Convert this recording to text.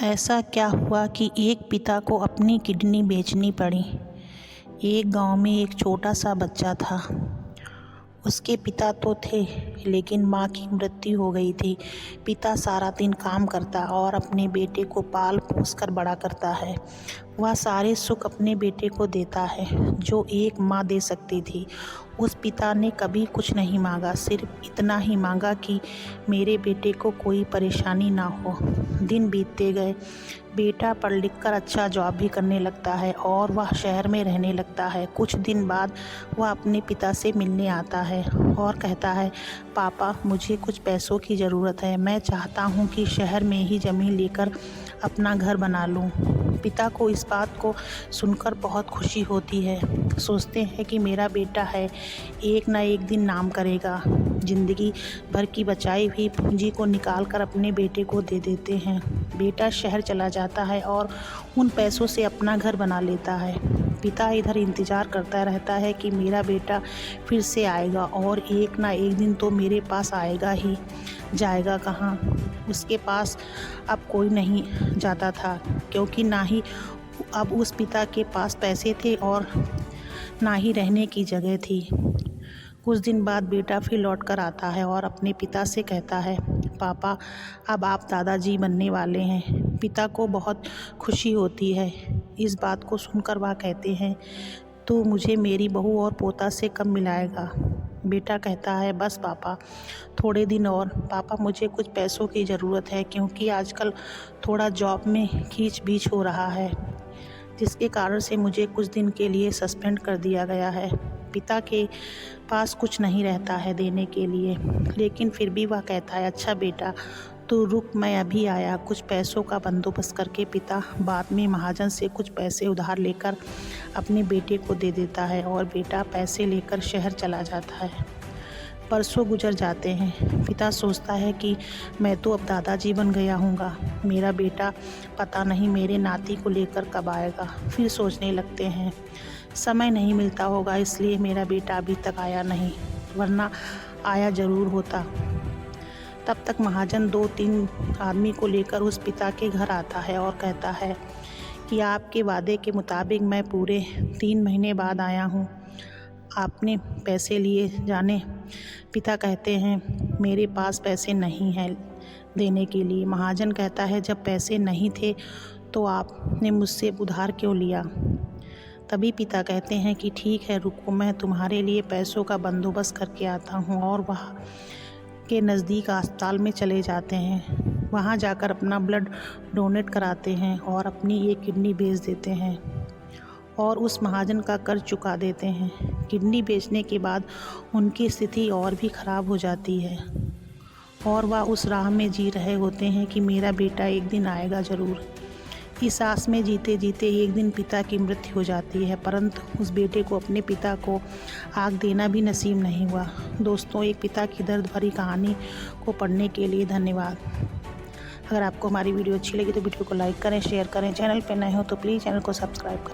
ऐसा क्या हुआ कि एक पिता को अपनी किडनी बेचनी पड़ी। एक गांव में एक छोटा सा बच्चा था। उसके पिता तो थे, लेकिन माँ की मृत्यु हो गई थी। पिता सारा दिन काम करता और अपने बेटे को पाल पोस कर बड़ा करता है। वह सारे सुख अपने बेटे को देता है जो एक माँ दे सकती थी। उस पिता ने कभी कुछ नहीं मांगा, सिर्फ इतना ही मांगा कि मेरे बेटे को कोई परेशानी ना हो। दिन बीतते गए। बेटा पढ़ लिख कर अच्छा जॉब भी करने लगता है और वह शहर में रहने लगता है। कुछ दिन बाद वह अपने पिता से मिलने आता है और कहता है, पापा मुझे कुछ पैसों की ज़रूरत है। मैं चाहता हूँ कि शहर में ही ज़मीन लेकर अपना घर बना लूँ। पिता को इस बात को सुनकर बहुत खुशी होती है। सोचते हैं कि मेरा बेटा है, एक ना एक दिन नाम करेगा। ज़िंदगी भर की बचाई हुई पूंजी को निकाल कर अपने बेटे को दे देते हैं। बेटा शहर चला जाता है और उन पैसों से अपना घर बना लेता है। पिता इधर इंतज़ार करता रहता है कि मेरा बेटा फिर से आएगा और एक ना एक दिन तो मेरे पास आएगा ही। जाएगा कहाँ? उसके पास अब कोई नहीं जाता था, क्योंकि ना ही अब उस पिता के पास पैसे थे और ना ही रहने की जगह थी। कुछ दिन बाद बेटा फिर लौट कर आता है और अपने पिता से कहता है, पापा अब आप दादाजी बनने वाले हैं। पिता को बहुत खुशी होती है। इस बात को सुनकर वह कहते हैं, तो मुझे मेरी बहू और पोता से कब मिलाएगा? बेटा कहता है, बस पापा थोड़े दिन और। पापा मुझे कुछ पैसों की ज़रूरत है, क्योंकि आजकल थोड़ा जॉब में खींच बीच हो रहा है, जिसके कारण से मुझे कुछ दिन के लिए सस्पेंड कर दिया गया है। पिता के पास कुछ नहीं रहता है देने के लिए, लेकिन फिर भी वह कहता है, अच्छा बेटा तू रुक, मैं अभी आया। कुछ पैसों का बंदोबस्त करके पिता बाद में महाजन से कुछ पैसे उधार लेकर अपने बेटे को दे देता है और बेटा पैसे लेकर शहर चला जाता है। परसों गुजर जाते हैं। पिता सोचता है कि मैं तो अब दादाजी बन गया हूँगा, मेरा बेटा पता नहीं मेरे नाती को लेकर कब आएगा। फिर सोचने लगते हैं, समय नहीं मिलता होगा इसलिए मेरा बेटा अभी तक आया नहीं, वरना आया ज़रूर होता। तब तक महाजन 2-3 आदमी को लेकर उस पिता के घर आता है और कहता है कि आपके वादे के मुताबिक मैं पूरे 3 महीने बाद आया हूँ, आपने पैसे लिए जाने। पिता कहते हैं, मेरे पास पैसे नहीं हैं देने के लिए। महाजन कहता है, जब पैसे नहीं थे तो आपने मुझसे उधार क्यों लिया? तभी पिता कहते हैं कि ठीक है रुको, मैं तुम्हारे लिए पैसों का बंदोबस्त करके आता हूँ। और वहाँ के नज़दीक अस्पताल में चले जाते हैं। वहाँ जाकर अपना ब्लड डोनेट कराते हैं और अपनी एक किडनी बेच देते हैं और उस महाजन का कर्ज चुका देते हैं। किडनी बेचने के बाद उनकी स्थिति और भी ख़राब हो जाती है और वह उस राह में जी रहे होते हैं कि मेरा बेटा एक दिन आएगा ज़रूर। इस आस में जीते जीते एक दिन पिता की मृत्यु हो जाती है, परंतु उस बेटे को अपने पिता को आग देना भी नसीब नहीं हुआ। दोस्तों, एक पिता की दर्द भरी कहानी को पढ़ने के लिए धन्यवाद। अगर आपको हमारी वीडियो अच्छी लगी तो वीडियो को लाइक करें, शेयर करें। चैनल पर नए हो तो प्लीज़ चैनल को सब्सक्राइब करें।